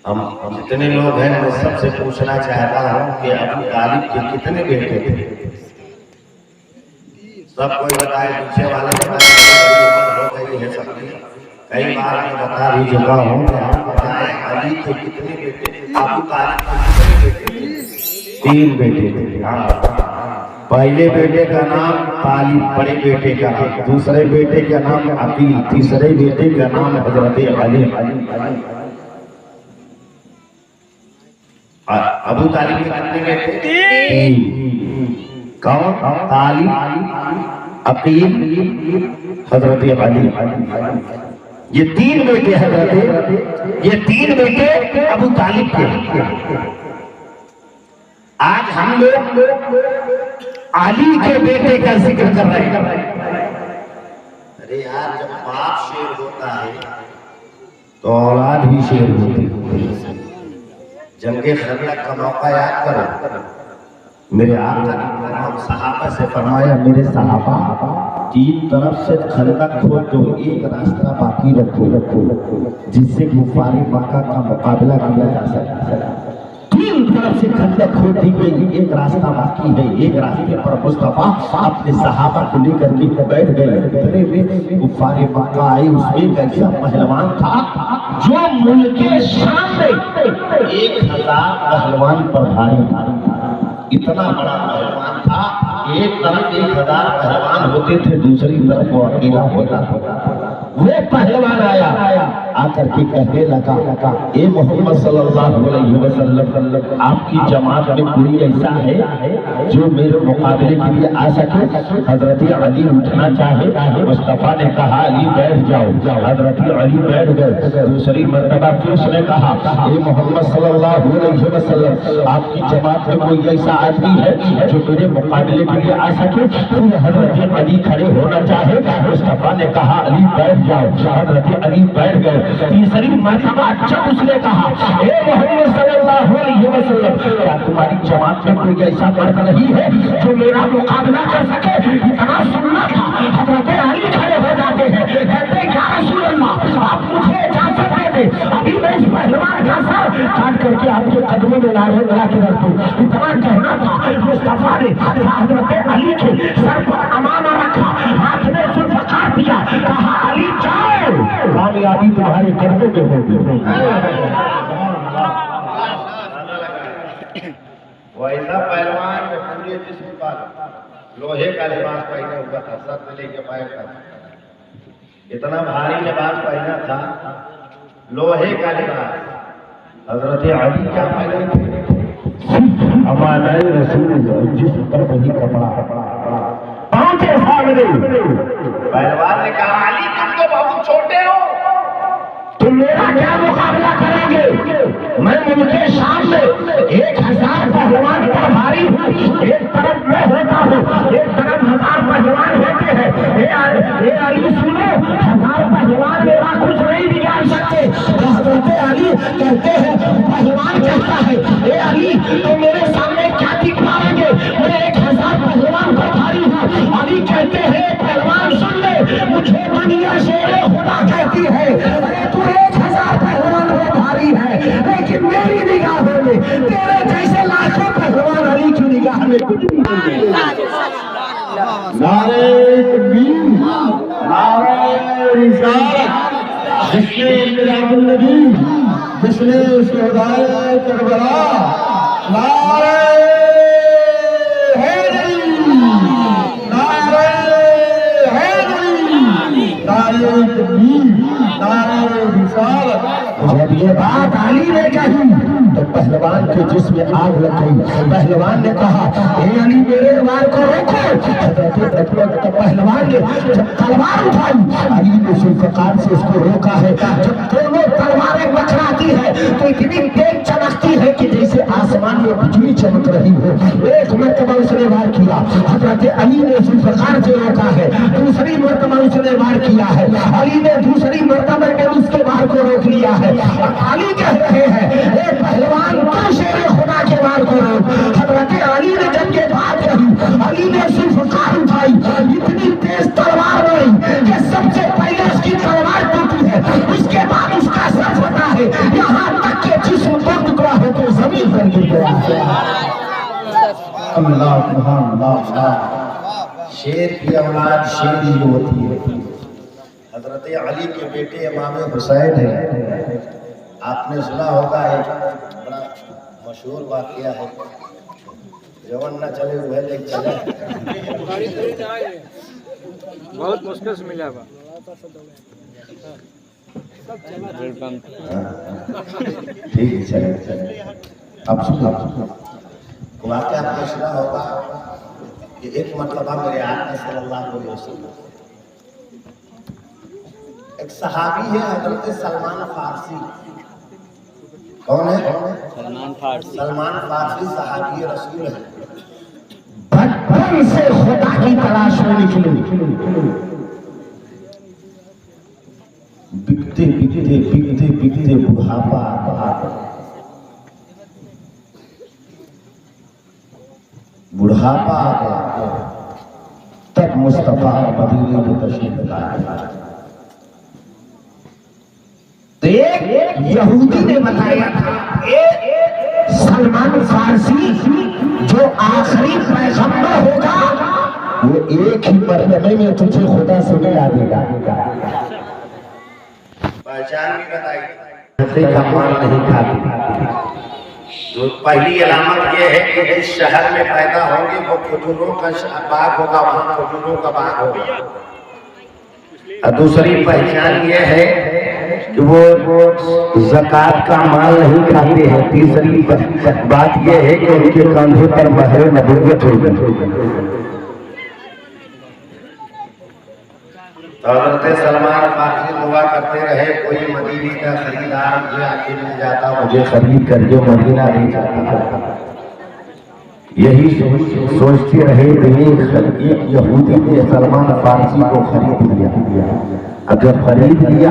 हम जितने लोग हैं मैं सबसे पूछना चाहता हूँ कि अबू तालिब के कितने बेटे थे? सब कोई बताए, पीछे वाले हो गई है सबकी। कई बार मैं बता भी चुका हूँ कि हम बताएं अली के कितने बेटे थे, अबू तालिब के कितने बेटे थे? 3 बेटे थे। हाँ, पहले बेटे का नाम तालिब, बड़े बेटे का नाम, दूसरे बेटे का नाम अकील, तीसरे बेटे का नाम हजरत अली। अबू तालिब के कितने बेटे? 3। कौन? तालिब, अकील, हजरत अली। ये 3 बेटे हजरत, ये 3 बेटे अबू तालिब के। आज हम लोग अली के बेटे का जिक्र कर रहे हैं। अरे यार, जब बाप शेर होता है तो औलाद भी शेर होती है। जंगे खंदक का मौका याद करो, मेरे आका ने सहाबा से फरमाया, मेरे सहाबा 3 तरफ से खंदक खोद दो, एक रास्ता बाकी रखो जिससे कुफारी मक्का का मुकाबला किया जा सके। 3 तरफ से खंदक खोद दी गई, एक रास्ता बाकी है। एक रास्ते पर मुस्तफा अपने सहाबा को लेकर के बैठ गए। कुफारी मक्का आई, उसमें कैसा पहलवान था जो मुल्क के सामने 1000 पहलवान पर भारी था। इतना बड़ा पहलवान था, एक तरफ 1000 पहलवान होते थे, दूसरी तरफ वो अकेला होता था। वो पहलवान आया, आकर के कहने लगा, ए मोहम्मद सल्लल्लाहु अलैहि वसल्लम, आपकी जमात में कोई ऐसा है जो मेरे मुकाबले के लिए आ सके? हजरत अली उठना चाहे। मुस्तफा ने कहा, अली बैठ जाओ। हजरत अली बैठ गए। दूसरी मर्तबा फिर उसने कहा, ए मोहम्मद सल्लल्लाहु अलैहि वसल्लम, आपकी जमात में कोई ऐसा आदमी है जो मेरे मुकाबले के लिए आ सके? फिर हजरत अली खड़े होना चाहे। मुस्तफा ने कहा, अली बैठ जाओ। हजरत अली बैठ गए। तीसरी मर्तबा जब उसने कहा, ए मोहम्मद सल्लल्लाहु अलैहि वसल्लम, क्या तुम्हारी जमात में कोई ऐसा मर्द नहीं है जो मेरा मुकाबला कर सके? इतना सुनना था, हजरत अली खड़े हो जाते हैं, कहते क्या रसूल अल्लाह, आप मुझे इजाजत दे दे, अभी मैं इस पहलवान का सर काट करके आपके कदमों में ला के रख दूं। इतना कहना था। मुस्तफा ने हजरत अली के सर पर अमाना रखा, हाथ में जुल्फ़कार दिया, कहा, अली जाओ, कामयाबी तुम्हारे कदमों में होगी। वैसा पहलवान पूरे जिस्म पर लोहे का लिबास पहने हुआ था, सर से लेके पैर तक इतना भारी लिबास पहना था, लोहे का लिबास। हजरत अली क्या पहने थे? हमारे रसूल जिस्म पर वही कपड़ा। पहुंचे सामने, पहलवान ने कहा, अली तुम तो बहुत छोटे हो, तुम मेरा क्या मुकाबला करेंगे? मैं उनके सामने 1000 पहलवान पर भारी हूँ। एक तरफ मैं होता हूँ, एक तरफ 1000 पहलवान होते हैं। ए अली सुनो, 1000 पहलवान मेरा कुछ नहीं बिगाड़ सकते। हजरत अली कहते हैं, पहलवान कहता है, ए अली तो मेरे सामने क्या दिखाएंगे? मैं 1000 पहलवान पर भारी हूँ। अली कहते हैं, पहलवान सुन ले, मुझे दुनिया शेर खुदा कहती है। अरे तू 1000 पहलवान पर भारी है, लेकिन मेरी निगाहों में तेरे जैसे लाखों पहलवान अली की निगाह में कुछ नहीं। नारे तकबीर, नारे रिसालत, जिसने मिलादुन नबी, जिसने शुहदाए करबला, नारे हैदरी, नारे हैदरी, नारे तकबीर, नारे रिसालत। जब ये बात अली ने कही तो पहलवान के जिस्म में आग लग गई। पहलवान ने कहा, ए अली मेरे वार को रोको। तो पहलवान ने जब तलवार उठाई, अली ने जुल्फ़कार से उसको रोका है। जब दोनों तलवारें टकराती है तो इतनी तेज चमकती है कि जैसे आसमान में बिजली चमक रही हो। एक मरतबा उसने वार किया, हजरत अली ने जुल्फ़कार से रोका है। दूसरी मरतबा उसने वार किया है, अली ने दूसरी मरतबा में उसके वार को रोक लिया है। अली कह रहे हैं, ए पहलवान क्यों शेर खुदा के वार को रोक? हजरत अली ने जब ये बात कही, अली ने जुल्फ़कार उठाई, इतनी तेज तलवार आई कि सबसे पहले उसकी तलवार टूटी है, उसके बाद उसका सर फटा है। यहाँ तक कि जिस अल्लाह। शेर की औलाद शेर ही होती है। हजरत अली के बेटे इमाम हुसैन है। आपने सुना होगा एक बड़ा मशहूर वाकया है, जवन न चले वह ले चले। बहुत मुश्किल से मिला बा। ठीक है, चले। अब सुनो वाकया आपने सुना होगा कि एक मरतबा मेरे आका सल्लल्लाहु अलैहि वसल्लम, एक सहाबी है हजरत सलमान फारसी। कौन है? सलमान फारसी। सलमान फारसी सहाबी रसूल है। बचपन से खुदा की तलाश में निकले, बिकते बिकते बिकते बिकते बुढ़ापा आ गया। तब मुस्तफा मदीने में तशरीफ लाए। तो एक यहूदी ने बताया था, सलमान फारसी जो आखिरी पैगंबर होगा वो एक ही मरतबे में तुझे खुदा से मिला देगा। पहचान भी बताई, का माल नहीं खाती। तो पहली अलामत यह है कि जिस शहर में पैदा होंगे वो खजूरों का बाग होगा, वहाँ खजूरों का बाग होगा। और दूसरी पहचान यह है कि वो ज़कात का माल नहीं खाते हैं। तीसरी बात यह है कि उनके कंधे पर महर नबूवत होगी। हज़रत सलमान फारसी दुआ करते रहे, कोई मदीने का खरीदार मुझे आके मिल जाता, मुझे खरीद करके मदीना ले जाता। यही सोचते रहे कि एक यहूदी ने सलमान फारसी को खरीद लिया। अब जब खरीद लिया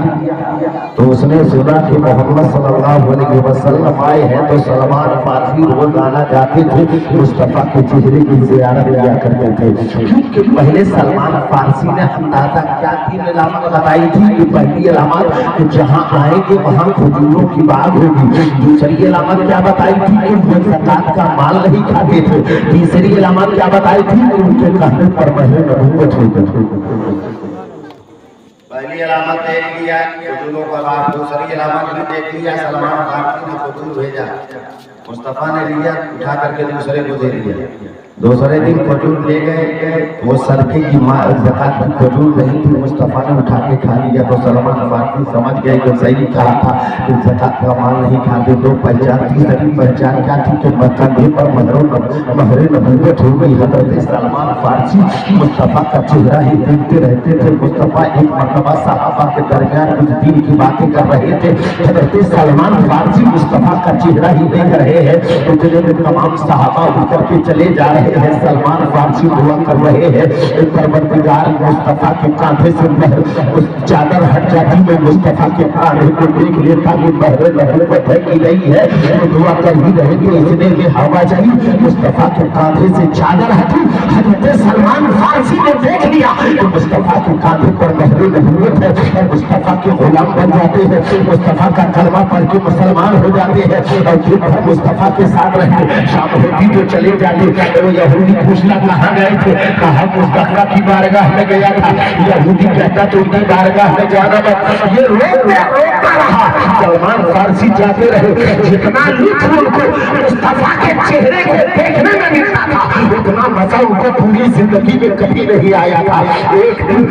तो उसने सुना कि मोहम्मद सल्लल्लाहु अलैहि वसल्लम आए हैं, तो सलमान फारसी रोजाना जाते थे, मुस्तफा के चेहरे की ज़ियारत किया करते थे। क्योंकि पहले सलमान फारसी ने अंदाजा क्या थी, अलामत बताई थी कि पहली अलामत कि जहाँ आएंगे वहाँ खजूरों की बाग होगी। दूसरी अलामत क्या बताई थी कि वो ज़कात का माल नहीं खाते थे। तीसरी अलामत क्या बताई थी कि उनके कहने पर महर नबूवत होगी। पहली अलामत देख लिया खजूरों का बाग, दूसरी अलामत भी देख लिया, सलमान फारसी ने खजूर भेजा, मुस्तफा ने लिया उठा करके दूसरे को दे दिया। दूसरे दिन खजूर ले गए, वो सदके की ज़कात की खजूर नहीं थी, मुस्तफा ने उठा के खा लिया। तो सलमान फारसी समझ गए कि सही कहा था कि ज़कात का माल नहीं खाते। दो पहचान, तीसरी पहचान क्या थी कि कंधे पर महर नबूवत हो गई। हज़रत सलमान फारसी मुस्तफा का चेहरा ही देखते रहते थे। मुस्तफा एक मरतबा सहाबा के दरमियान कुछ दीन की बातें कर रहे थे। हज़रत सलमान फारसी मुस्तफा का चेहरा ही देख रहे हैं, तो तमाम सहाबा उतर के चले जा रहे हैं। सलमान फारसी दुआ कर रहे हैं, परवरदिगार मुस्तफा के कांधे से चादर हट जाती, मैं मुस्तफा के कांधे को देख लेता कि महर नबूवत है कि नहीं है। तो दुआ कर ही रहे थे, इतने में हवा चली, मुस्तफा के कांधे से चादर हटी। हज़रत सलमान फारसी ने देख लिया कि मुस्तफा के कांधे पर महर नबूवत है, मुस्तफा के गुलाम बन जाते हैं, मुस्तफा का कलमा पढ़ के मुसलमान हो जाते हैं और फिर मुस्तफा के साथ रहते। शाम होती तो चले जाते। वो यहूदी पूछना कहाँ गए थे, कहा मुस्तफा की बारगाह में गया था। यहूदी कहता तो उनकी बारगाह में जाना मत। ये रोकता रहा। सलमान फारसी जाते रहे, जितना लुत्फ उनको मुस्तफा के चेहरे को देखने में मिलता था उतना मजा उनको पूरी जिंदगी में कभी नहीं आया था। एक दिन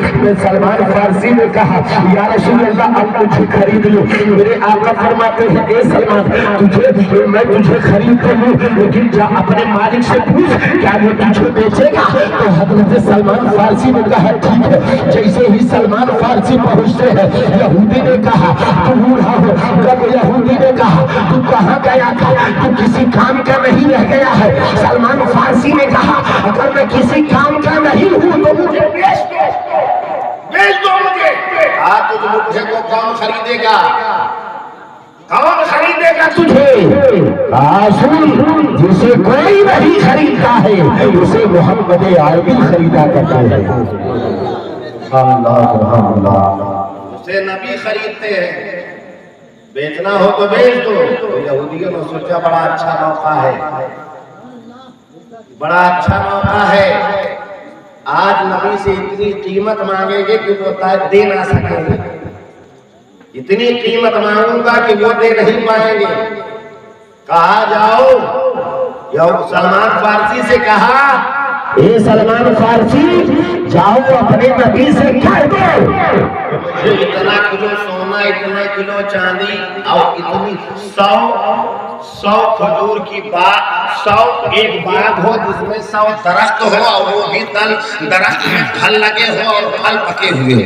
सलमान फारसी ने कहा, या रसूल अल्लाह अब मुझे खरीद लो। मेरे आका फरमाते हैं, ए सलमान तुझे मैं तुझे खरीद लूं, लेकिन जा अपने मालिक से पूछ क्या वो तुझे बेचेगा। तो हज़रत सलमान फारसी ने कहा ठीक है। जैसे ही सलमान फारसी पहुंचते हैं, यहूदी ने कहा तू बूढ़ा हो। जब यहूदी ने कहा तू कहाँ गया था, तू किसी काम का नहीं रह गया है। सलमान फारसी ने कहा अगर मैं किसी काम का नहीं हूँ तो मुझे बेच दो मुझे। तुझे को कौन खरीदेगा, कौन खरीदेगा तुझे? सुन, जिसे कोई नहीं खरीदता है उसे मोहम्मद अरबी खरीदा करता है। उसे नबी खरीदते हैं। बेचना हो तो बेच दो। तो यहूदियों ने सोचा बड़ा अच्छा मौका है, बड़ा अच्छा मौका है। आज नबी से इतनी कीमत मांगेंगे कि वो दे ना सकेंगे, इतनी कीमत मांगूंगा कि वो दे नहीं पाएंगे। कहा जाओ, या सलमान फारसी से कहा, ए सलमान फारसी जाओ अपने नबी से कह दो मुझे इतना किलो सोना, इतना किलो चांदी और इतनी 100 खजूर की बाग, 100 एक बाग हो जिसमें 100 दरख्त हो और वो भी दरख्त में फल लगे हो और फल पके हुए।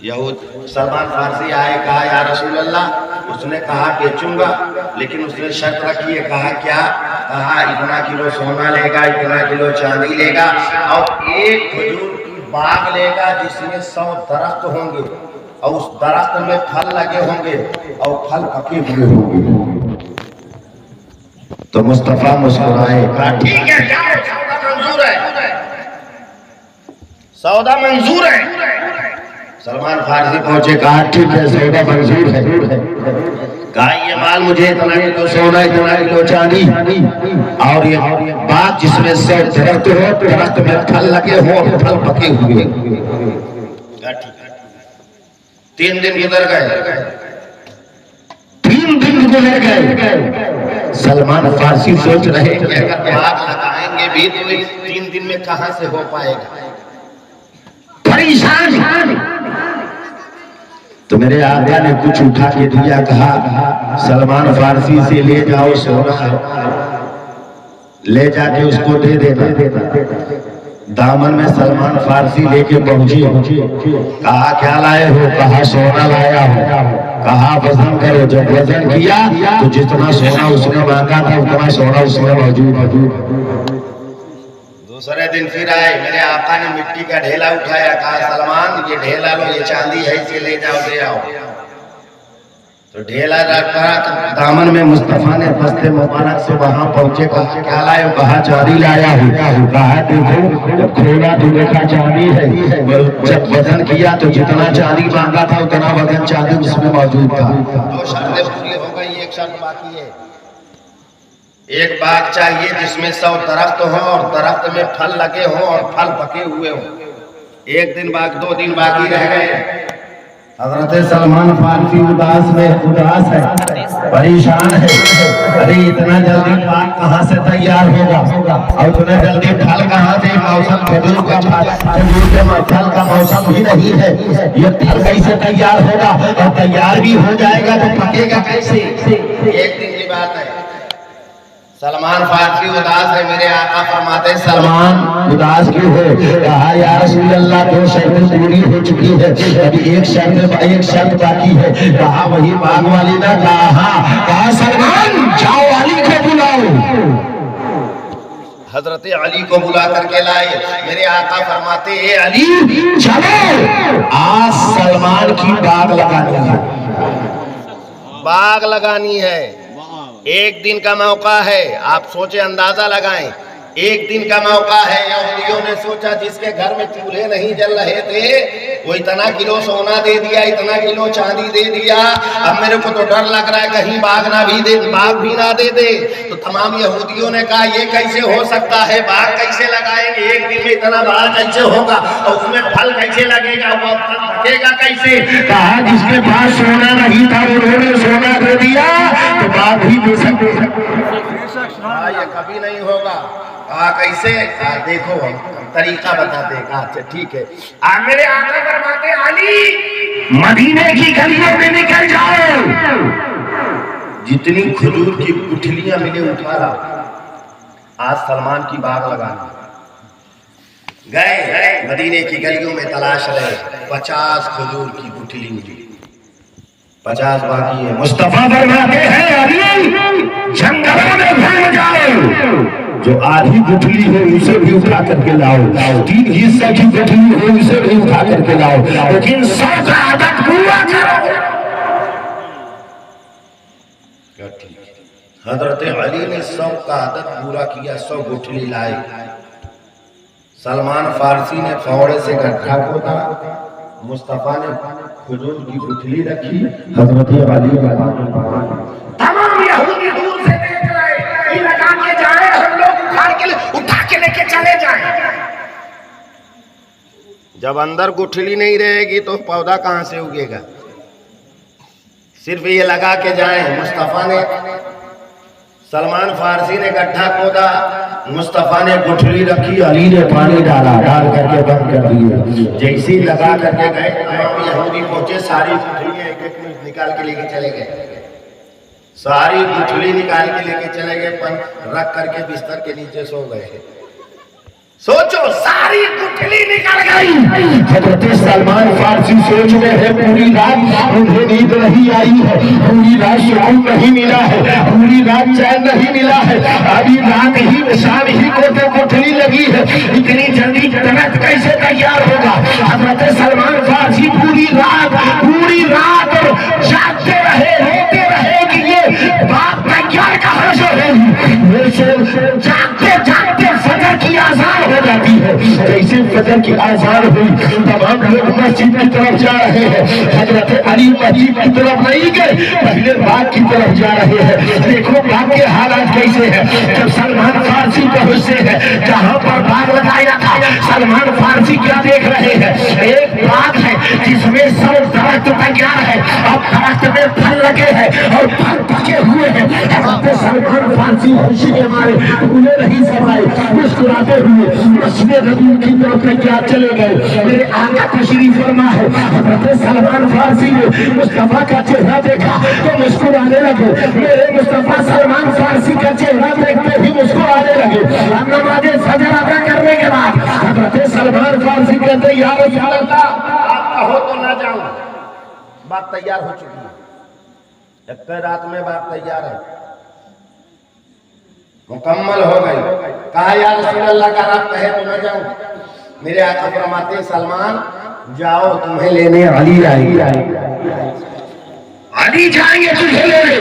यहूद सलमान फारसी आए, कहा या रसूल अल्लाह। उसने कहा बेचूंगा, लेकिन उसने शर्त रखी है। कहा क्या? कहा इतना किलो सोना लेगा, इतना किलो चांदी लेगा और एक खजूर की बाग लेगा जिसमें 100 दरख्त होंगे और उस दरख्त में फल लगे होंगे और फल पके हुए होंगे। तो मुस्तफा मुस्कुराए, कहा ठीक है, जाओ, सौदा मंजूर है, सौदा मंजूर है। सलमान फारसी पहुंचे, कहा ठीक है, सौदा मंजूर है। कहा ये माल मुझे इतना किलो सोना, इतना किलो चांदी और ये बाग जिसमें 100 दरख्त हो, दरख्त में फल लगे हो और फल पके हुए। 3 दिन गुजर गए, 3 दिन गुजर गए। सलमान फारसी सोच रहे कि अगर बाग लगाएंगे भी तो 3 दिन में कहां से हो पाएगा, परेशान। तो मेरे आका ने कुछ उठा के दिया, कहा सलमान फारसी से ले जाओ सोना, ले जाके उसको दे देना। दामन में सलमान फारसी लेके पहुंची। कहा क्या लाए हो? कहा सोना लाया हूं। कहा वजन करो। जब वजन किया तो जितना सोना उसने मांगा था उतना सोना उसमें मौजूद। दूसरे दिन फिर आए, मेरे आका ने मिट्टी का ढेला उठाया। कहा सलमान ये ढेला लो, ये चांदी है, इसे ले जाओ, दे आओ। तो ढेला रखा, दामन में मुस्तफा ने दस्ते मुबारक से वहां पहुंचे। कहा क्या लाए? कहा चांदी लाया हूं। कहा देखो, जब खोला तो देखा चांदी है, जब वजन किया तो जितना चांदी मांगा था उतना वजन चांदी उसमें मौजूद था। 2 शर्तें पूरी हो गई, एक शर्त बाकी है। एक बाग चाहिए जिसमें 100 दरख्त हो और दरख्त में फल लगे हो और फल पके हुए हो। 1 दिन बाकी, 2 दिन बाकी रह गए। हजरत सलमान फारसी उदास है, परेशान है। अरे इतना जल्दी बाग कहाँ से तैयार होगा और इतना जल्दी फल कहाँ से? मौसम खजूर का फल का मौसम भी नहीं है। ये फल कैसे तैयार होगा? और तैयार भी हो जाएगा तो पकेगा कैसे? 1 दिन की बात है। सलमान फारसी उदास है। मेरे आका फरमाते सलमान उदास क्यों हो? कहा या रसूल अल्लाह 2 शर्तें पूरी हो चुकी है, अभी एक शर्त बाकी है। कहा वही बाग वाली ना? कहा सलमान जाओ अली को बुलाओ। हजरत अली को बुला करके लाए। मेरे आका फरमाते ए अली चलो, आज सलमान की बाग लगानी है, बाग लगानी है। 1 दिन का मौका है। आप सोचे, अंदाजा लगाएं, 1 दिन का मौका है। यहूदियों ने सोचा जिसके घर में चूल्हे नहीं जल रहे थे वो इतना किलो सोना दे दिया, इतना किलो चांदी दे दिया। अब मेरे को तो डर लग रहा है कहीं बाग भी ना दे दे। तो तमाम यहूदियों ने कहा ये कैसे हो सकता है, बाग कैसे लगाएंगे, 1 दिन में इतना बड़ा कैसे होगा और उसमें फल कैसे लगेगा, वो फल पकेगा कैसे? कहा जिसके पास सोना नहीं था उन्होंने सोना दे दिया तो बाग भी दे सकते। ये कभी नहीं होगा। कहा कैसे? देखो हम तरीका बताते हैं। कहा अच्छा ठीक है। मेरे आका फरमाते अली मदीने की गलियों में निकल जाओ, जितनी खजूर की गुठलियां मिले उठा ला, आज सलमान की बाग लगाना। गए मदीने की गलियों में तलाश रहे, 50 खजूर की गुठली मिली, 50 बाकी है। मुस्तफा फरमाते हैं अली जंगलों में घूम जाओ, जो आधी गुठली हो उसे भी उठा करके लाओ, 3 हिस्सा की गुठली हो उसे भी उठा करके लाओ, लेकिन 100 का आदत पूरा करो। हजरत अली ने 100 का आदत पूरा किया, 100 गुठली लाए। सलमान फारसी ने फावड़े से गड्ढा खोदा, मुस्तफा ने खजूर की गुठली रखी। हजरत अली तमाम यहूदी दूर से देख रहे, लगा के जा चले जाएं। जब अंदर गुठली नहीं रहेगी तो पौधा कहां से उगेगा? सिर्फ ये लगा के जाएं। मुस्तफा ने, सलमान फारसी ने गड्ढा खोदा, मुस्तफा ने गुठली रखी, अली ने पानी डाला, डाल करके बंद कर दिया। जैसे ही लगा करके गए, यहूदी पहुंचे, सारी गुठलियां एक एक निकाल के लेके चले गए। सारी गुठली निकाल के लेके चले गए, रख करके बिस्तर के नीचे सो गए। सोचो, सारी गुठली निकल गई। हजरत सलमान फारसी सोच में है, पूरी रात उन्हें नींद नहीं आई है, पूरी रात सुकून नहीं मिला है, पूरी रात चैन नहीं मिला है। अभी रात ही में शाम ही को तो गुठली लगी है, इतनी जल्दी जन्नत कैसे तैयार होगा? हजरत सलमान फारसी पूरी रात जागते रहे, रोते रहे कि ये बात तैयार कहां से होगी। जागते जागते फजर की आजान हो जाती है। जैसे फजर की आजान हुई, तमाम लोग मस्जिद की तरफ जा रहे हैं। हजरत अली मस्जिद की तरफ नहीं गए, पहले बाग की तरफ जा रहे हैं। देखो बाग के हालात कैसे हैं। जब सलमान फारसी पहुंचते हैं जहां पर बाग लगाया था, सलमान फारसी क्या देख रहे हैं? एक बाग है जिसमें सब दरख्त तैयार है, अब दरख्त में फल लगे हैं और फल पके हुए हैं। सलमान फारसी खुशी के मारे भूले नहीं समाये, मुस्कुराते हुए मस्जिद नबी की तरफ तैयार चले गए। मेरे आका तशरीफ फरमा है, हज़रत सलमान फारसी ने मुस्तफा का चेहरा देखा तो मुस्कुराने लगे। मेरे मुस्तफा सलमान फारसी का चेहरा देखते ही मुस्कुराने लगे। नमाज फजर अदा करने के बाद हज़रत सलमान फारसी कहते, या रसूल अल्लाह, आप कहो तो ना जाऊं, बात तैयार हो चुकी है, एक रात में बात तैयार है, मुकम्मल हो गई। कहा या रसूल अल्लाह का रात कहे तो न जाऊं। मेरे आका फरमाते, सलमान जाओ, तुम्हें लेने अली आएंगे, अली जाएंगे तुझे लेने।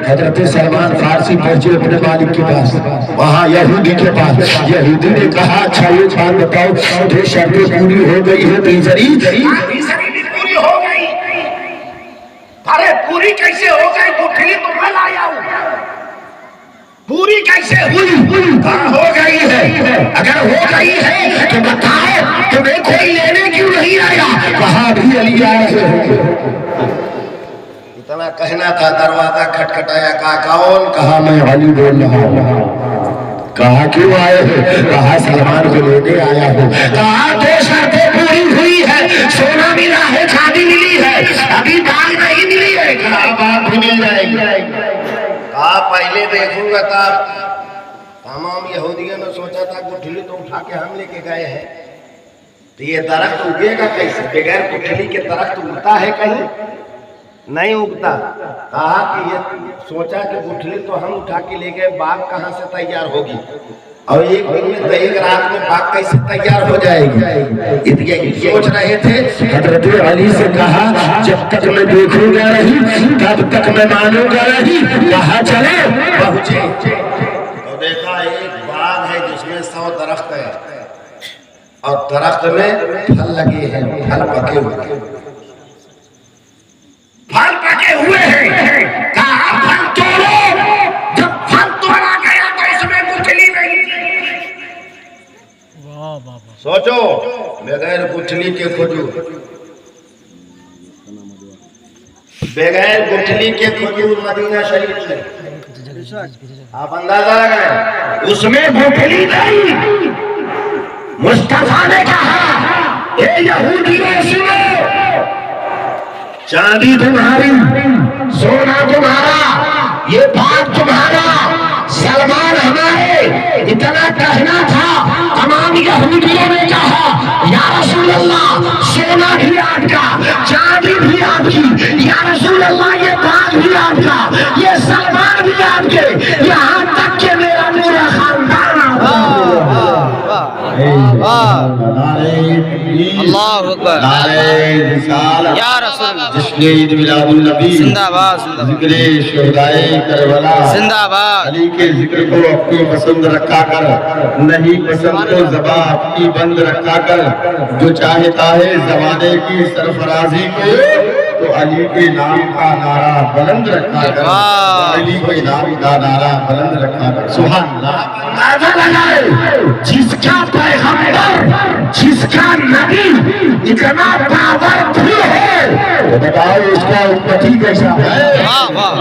हजरत सलमान फारसी पहुंचे अपने मालिक के पास, वहां यहूदी के पास। यहूदी ने कहा, अच्छा ये बात बताओ, मुझे शर्तें पूरी हो गई है, तीसरी भी पूरी हो गई। अरे पूरी कैसे हो गई? गुठली तो मैं लाया हूं, पूरी कैसे हुई? कहाँ हो गई है? अगर हो गई है तो बताओ, तुम्हें कोई लेने क्यों नहीं आया? वहां भी अली आए हैं। इतना कहना था, दरवाजा खटखटाया, कहा कौन? कहा मैं अली बोल रहा हूं। कहा क्यों आए हो? कहा सलमान को लेने आया हूं। कहा दो शर्तें पूरी हुई है, सोना मिला है, चांदी मिली है, अभी दाल नहीं मिली है। कहा बात भी मिल जाएगी। पहले देखूंगा तब। तमाम यहूदियों ने सोचा था गुठली तो उठा के हम लेके गए हैं, तो ये दरख्त उगेगा कैसे? बगैर गुठली के दरख्त उगता है? कहीं नहीं उगता। कहा कि ये सोचा कि गुठली तो हम उठा के ले गए, बाग कहां से तैयार होगी? और एक दिन में, एक रात में बाग कैसे तैयार हो जाएगी? यही सोच रहे थे। हजरत अली से कहा, जब तक मैं देखूंगा नहीं तब तक मैं मानूंगा नहीं। कहा चले, पहुंचे तो देखा एक बाग है जिसमें 100 दरख्त है और दरख्त में फल लगे हैं, फल पके हुए, फल पके हुए हैं। कहा फल तोड़ो। जब फल तोड़ा गया तो इसमें गुठली नहीं। सोचो, बगैर गुठली के खजूर, बगैर गुठली के खजूर मदीना शरीफ से, आप अंदाजा लगाएं, उसमें गुठली नहीं। मुस्तफा ने कहा, ए यहूदियों सुनो, चांदी तुम्हारी, सोना तुम्हारा, ये बात तुम्हारा, सलमान हमारे। इतना कहना था, तमाम यहूदियों ने कहा, या रसूल अल्लाह, सोना भी आपका, चांदी भी आपकी, या रसूल अल्लाह, ये बात भी आपका, ये सलमान भी आपके, यहाँ तक के मेरा पूरा खानदान। अल्लाह अकबर, या रसूल, जिसने ईद मिलादुल नबी जिंदाबाद, जिक्र शुहदाए करबला जिंदाबाद, अली के जिक्र को अपनी पसंद रखा कर, नहीं पसंद तो ज़बान अपनी बंद रखा कर। जो चाहता है ज़माने की सरफराजी को, तो अली के नाम का नारा बुलंद रखा कर, अली के नाम का नारा बुलंद रखा कर। सुभान अल्लाह। जिसका इतना पावरफुल है, तो बताओ इसका उन्नति कैसा है। वाह वाह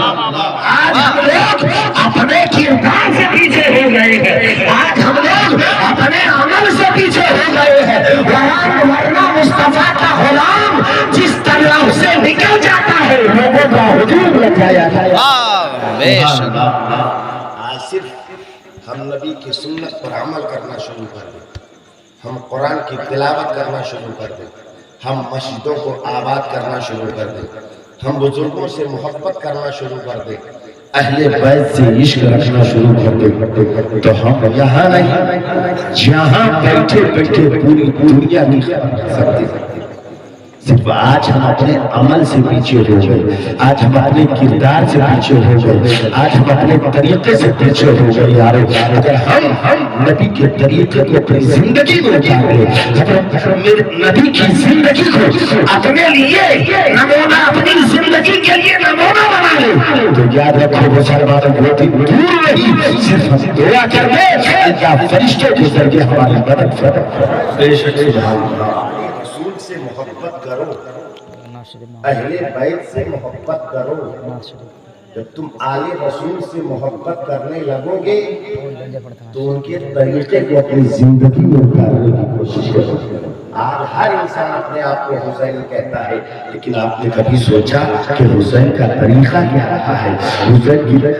आज हम लोग अपने किरदार से पीछे हो गए हैं, आज हम लोग अपने अमल से पीछे हो गए हैं। वरना मुस्तफा का गुलाम जिस तरह से निकल जाता है लोगों का हुजूम लग जाता है। वाह बेशक। आज सिर्फ हम नबी की सुन्नत पर अमल करना शुरू कर दें, हम कुरान की तिलावत करना शुरू कर दें, हम मस्जिदों को आबाद करना शुरू कर दें, हम बुजुर्गों से मोहब्बत करना शुरू कर दें, अहले बैत से इश्क रखना शुरू कर दे, तो हम यहाँ नहीं जहाँ बैठे बैठे पूरी दुनिया की खबर कर सकते। सिर्फ आज हम अपने अमल से पीछे हो गए, आज हम अपने किरदार से पीछे हो गए, आज हम अपने तरीके से पीछे हो गए। यार अगर हम नबी के तरीके को अपनी जिंदगी में उतार ले, अगर नबी की जिंदगी को अपने लिए नमूना, अपनी जिंदगी के लिए नमूना बना ले, तो याद रखो मुसलमानों बहुत ही दूर नहीं, सिर्फ हम दुआ कर ले फरिश्ते के जरिए हमारी मदद करें। बेशक सुभान अल्लाह। रसूल से मोहब्बत करो, अहले बैत से मोहब्बत करो। जब तुम आले रसूल से मोहब्बत करने लगोगे तो उनके तरीके को अपनी जिंदगी में उतारने की कोशिश करो। आज हर इंसान अपने आप को हुसैन कहता है, लेकिन आपने कभी सोचा कि हुसैन का तरीका क्या रहा है,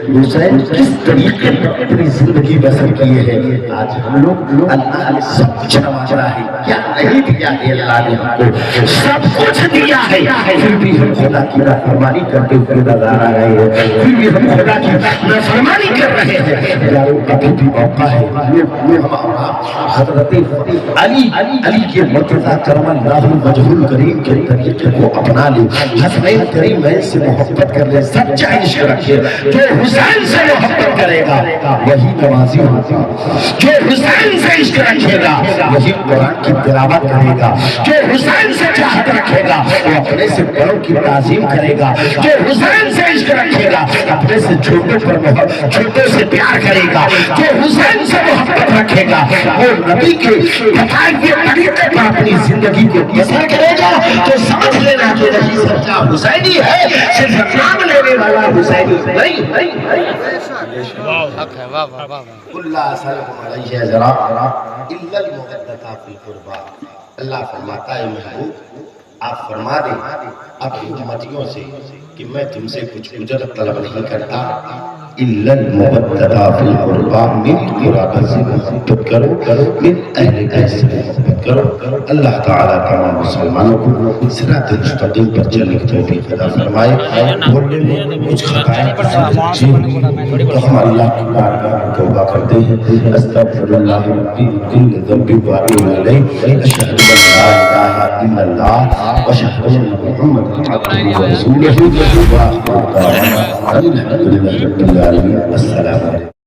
हुसैन किस तरीके पर अपनी जिंदगी बसर किए हैं। आज हम लोग अल्लाह ने सब कुछ नवाजा है, क्या नहीं दिया है अल्लाह ने हमको, सब कुछ दिया है, फिर भी हम खुदा की नाफरमानी करते हुए नजर आ रहे हैं, फिर भी हम खुदा की नाफरमानी कर रहे हैं। यारो अभी भी मौका है, हजरत अली के मुर्तज़ा करमल्लाहु वजहुल करीम के तरीके को अपना ले, हसनैन करीमैन से मोहब्बत कर ले, सच्चा इश्क रखे। जो हुसैन से मोहब्बत करेगा वही नवाजी होगा, जो हुसैन से इश्क रखेगा वही कुरान की तिलावत करेगा, जो हुसैन से चाहत रखेगा वो अपने से बड़ों की ताज़ीम करेगा, जो हुसैन से इश्क रखेगा अपने से छोटों छोटों से प्यार करेगा, जो हुसैन से मोहब्बत रखेगा वो नबी के बताए हुए तरीके पर अपनी जिंदगी को बसर करेगा। तो समझ लेना कि नहीं सच्चा हुसैनी है, सिर्फ नाम लेने वाला हुसैनी नहीं। हक है। वाह वाह वाह। कुल्ला असलकुम अलैहि अजरा इल्लल मुवद्दता फिल कुर्बा। अल्लाह फरमाता है महबूब आप फरमा दें अपनी उम्मतियों से कि मैं तुमसे कुछ उजरत तलब नहीं करता, इल्लल मुवद्दता फिल कुर्बा, मेरी कुराबा से मोहब्बत करो, मेरे अहले बैत से मोहब्बत करो। अल्लाह ताला तमाम मुसलमानों को सिरात मुस्तकीम पर चलने की तौफीक अता फरमाए। बोलने में कुछ खताएं तो हम अल्लाह की बारगाह में तौबा करते हैं। अस्तगफिरुल्लाह रब्बी कुल्ल ज़ंबि व अतूबु इलैहि, अशहदु अन ला इलाहा इल्लल्लाह व अशहदु अन्न मुहम्मदन अब्दुहु व रसूलुहु व आखिरु दावाना अनिल हम्दुलिल्लाहि रब्बिल आलमीन। अस्सलामु अलैकुम।